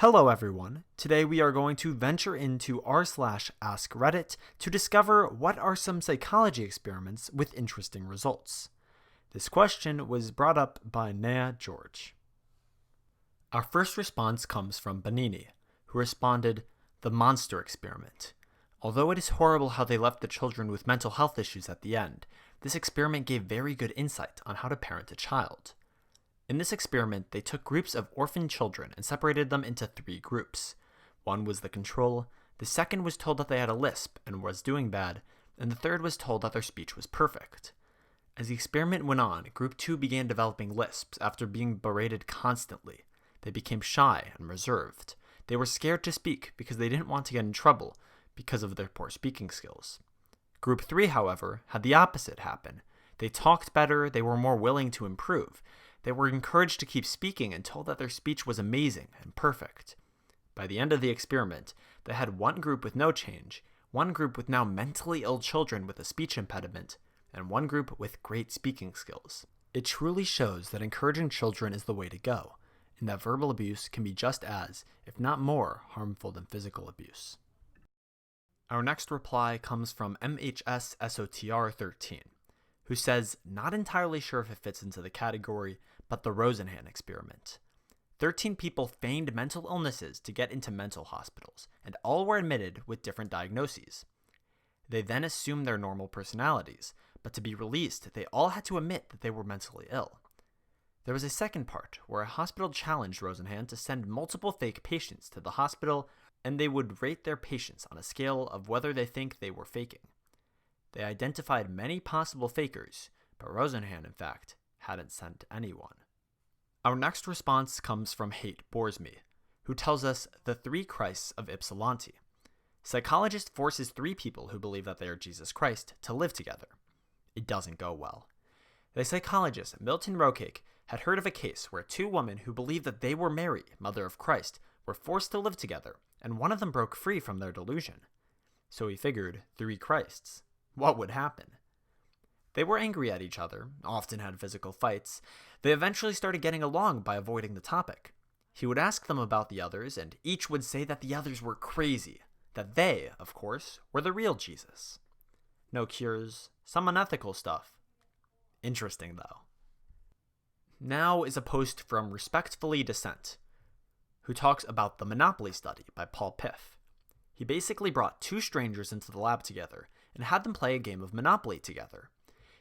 Hello everyone, today we are going to venture into r/AskReddit to discover what are some psychology experiments with interesting results. This question was brought up by Naya George. Our first response comes from Benini, who responded, "The monster experiment. Although it is horrible how they left the children with mental health issues at the end, this experiment gave very good insight on how to parent a child. In this experiment, they took groups of orphan children and separated them into 3 groups. One was the control, the second was told that they had a lisp and was doing bad, and the third was told that their speech was perfect. As the experiment went on, Group 2 began developing lisps after being berated constantly. They became shy and reserved. They were scared to speak because they didn't want to get in trouble because of their poor speaking skills. Group 3, however, had the opposite happen. They talked better, they were more willing to improve. They were encouraged to keep speaking and told that their speech was amazing and perfect. By the end of the experiment, they had one group with no change, one group with now mentally ill children with a speech impediment, and one group with great speaking skills. It truly shows that encouraging children is the way to go, and that verbal abuse can be just as, if not more, harmful than physical abuse." Our next reply comes from MHSSOTR13, who says, "Not entirely sure if it fits into the category, but the Rosenhan experiment. 13 people feigned mental illnesses to get into mental hospitals, and all were admitted with different diagnoses. They then assumed their normal personalities, but to be released, they all had to admit that they were mentally ill. There was a second part, where a hospital challenged Rosenhan to send multiple fake patients to the hospital, and they would rate their patients on a scale of whether they think they were faking. They identified many possible fakers, but Rosenhan, in fact, hadn't sent anyone." Our next response comes from Hate Bores Me, who tells us the 3 Christs of Ypsilanti. Psychologist forces 3 people who believe that they are Jesus Christ to live together. It doesn't go well. The psychologist Milton Rocake had heard of a case where 2 women who believed that they were Mary, Mother of Christ, were forced to live together, and one of them broke free from their delusion. So he figured 3 Christs. What would happen? They were angry at each other, often had physical fights. They eventually started getting along by avoiding the topic. He would ask them about the others, and each would say that the others were crazy, that they, of course, were the real Jesus. No cures, some unethical stuff. Interesting, though. Now is a post from Respectfully Dissent, who talks about the Monopoly study by Paul Piff. He basically brought 2 strangers into the lab together and had them play a game of Monopoly together.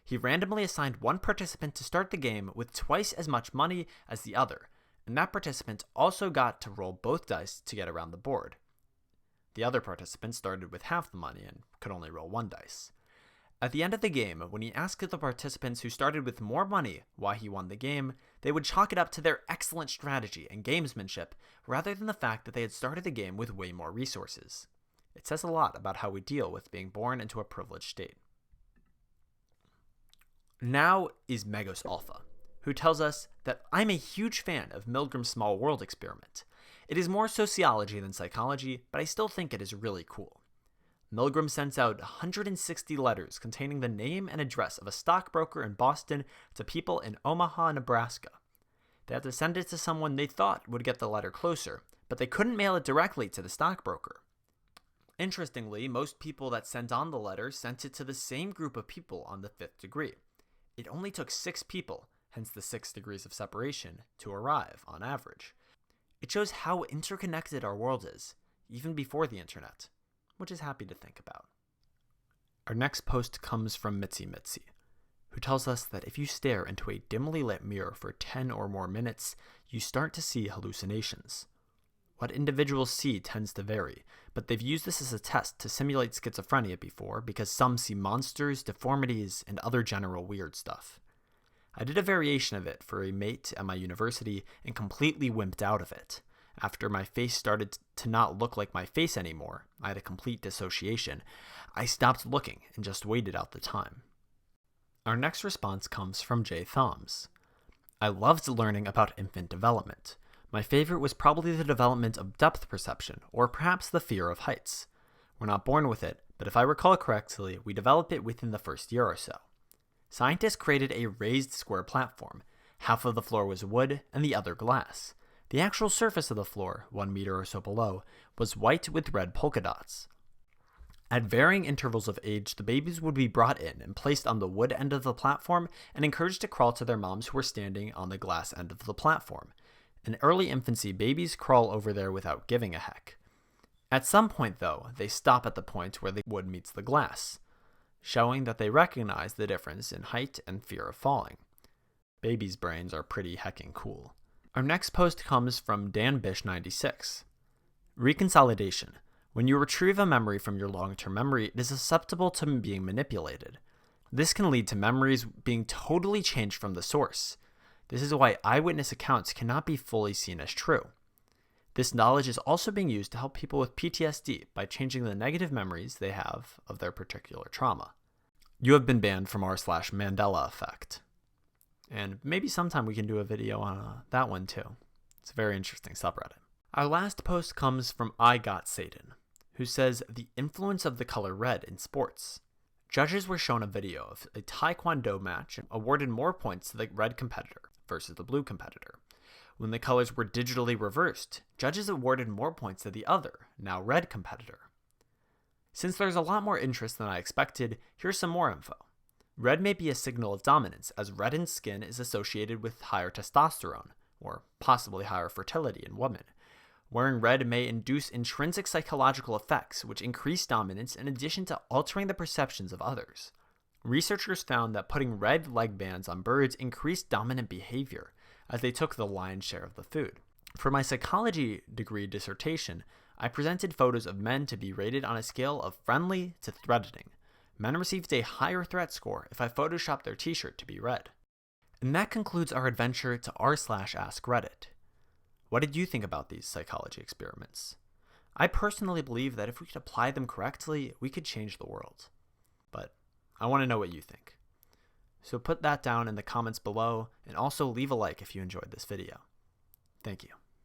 He randomly assigned one participant to start the game with twice as much money as the other, and that participant also got to roll both dice to get around the board. The other participant started with half the money and could only roll 1 dice. At the end of the game, when he asked the participants who started with more money why he won the game, they would chalk it up to their excellent strategy and gamesmanship rather than the fact that they had started the game with way more resources. It says a lot about how we deal with being born into a privileged state. Now is Megos Alpha, who tells us that I'm a huge fan of Milgram's Small World experiment. It is more sociology than psychology, but I still think it is really cool. Milgram sends out 160 letters containing the name and address of a stockbroker in Boston to people in Omaha, Nebraska. They had to send it to someone they thought would get the letter closer, but they couldn't mail it directly to the stockbroker. Interestingly, most people that sent on the letter sent it to the same group of people on the 5th degree. It only took 6 people, hence the 6 degrees of separation, to arrive on average. It shows how interconnected our world is, even before the internet, which is happy to think about. Our next post comes from Mitzi Mitzi, who tells us that if you stare into a dimly lit mirror for 10 or more minutes, you start to see hallucinations. What individuals see tends to vary, but they've used this as a test to simulate schizophrenia before because some see monsters, deformities, and other general weird stuff. I did a variation of it for a mate at my university and completely wimped out of it. After my face started to not look like my face anymore, I had a complete dissociation. I stopped looking and just waited out the time. Our next response comes from Jay Thoms. I loved learning about infant development. My favorite was probably the development of depth perception, or perhaps the fear of heights. We're not born with it, but if I recall correctly, we develop it within the first year or so. Scientists created a raised square platform. Half of the floor was wood and the other glass. The actual surface of the floor, 1 meter or so below, was white with red polka dots. At varying intervals of age, the babies would be brought in and placed on the wood end of the platform and encouraged to crawl to their moms who were standing on the glass end of the platform. In early infancy, babies crawl over there without giving a heck. At some point, though, they stop at the point where the wood meets the glass, showing that they recognize the difference in height and fear of falling. Babies' brains are pretty hecking cool. Our next post comes from DanBish96. Reconsolidation. When you retrieve a memory from your long-term memory, it is susceptible to being manipulated. This can lead to memories being totally changed from the source. This is why eyewitness accounts cannot be fully seen as true. This knowledge is also being used to help people with PTSD by changing the negative memories they have of their particular trauma. You have been banned from r/Mandela Effect. And maybe sometime we can do a video on that one too. It's a very interesting subreddit. Our last post comes from I Got Satan, who says the influence of the color red in sports. Judges were shown a video of a taekwondo match and awarded more points to the red competitor versus the blue competitor. When the colors were digitally reversed, judges awarded more points to the other, now red competitor. Since there's a lot more interest than I expected, here's some more info. Red may be a signal of dominance, as reddened skin is associated with higher testosterone, or possibly higher fertility in women. Wearing red may induce intrinsic psychological effects, which increase dominance in addition to altering the perceptions of others. Researchers found that putting red leg bands on birds increased dominant behavior, as they took the lion's share of the food. For my psychology degree dissertation, I presented photos of men to be rated on a scale of friendly to threatening. Men received a higher threat score if I photoshopped their t-shirt to be red. And that concludes our adventure to r/AskReddit. What did you think about these psychology experiments? I personally believe that if we could apply them correctly, we could change the world. But I want to know what you think. So put that down in the comments below, and also leave a like if you enjoyed this video. Thank you.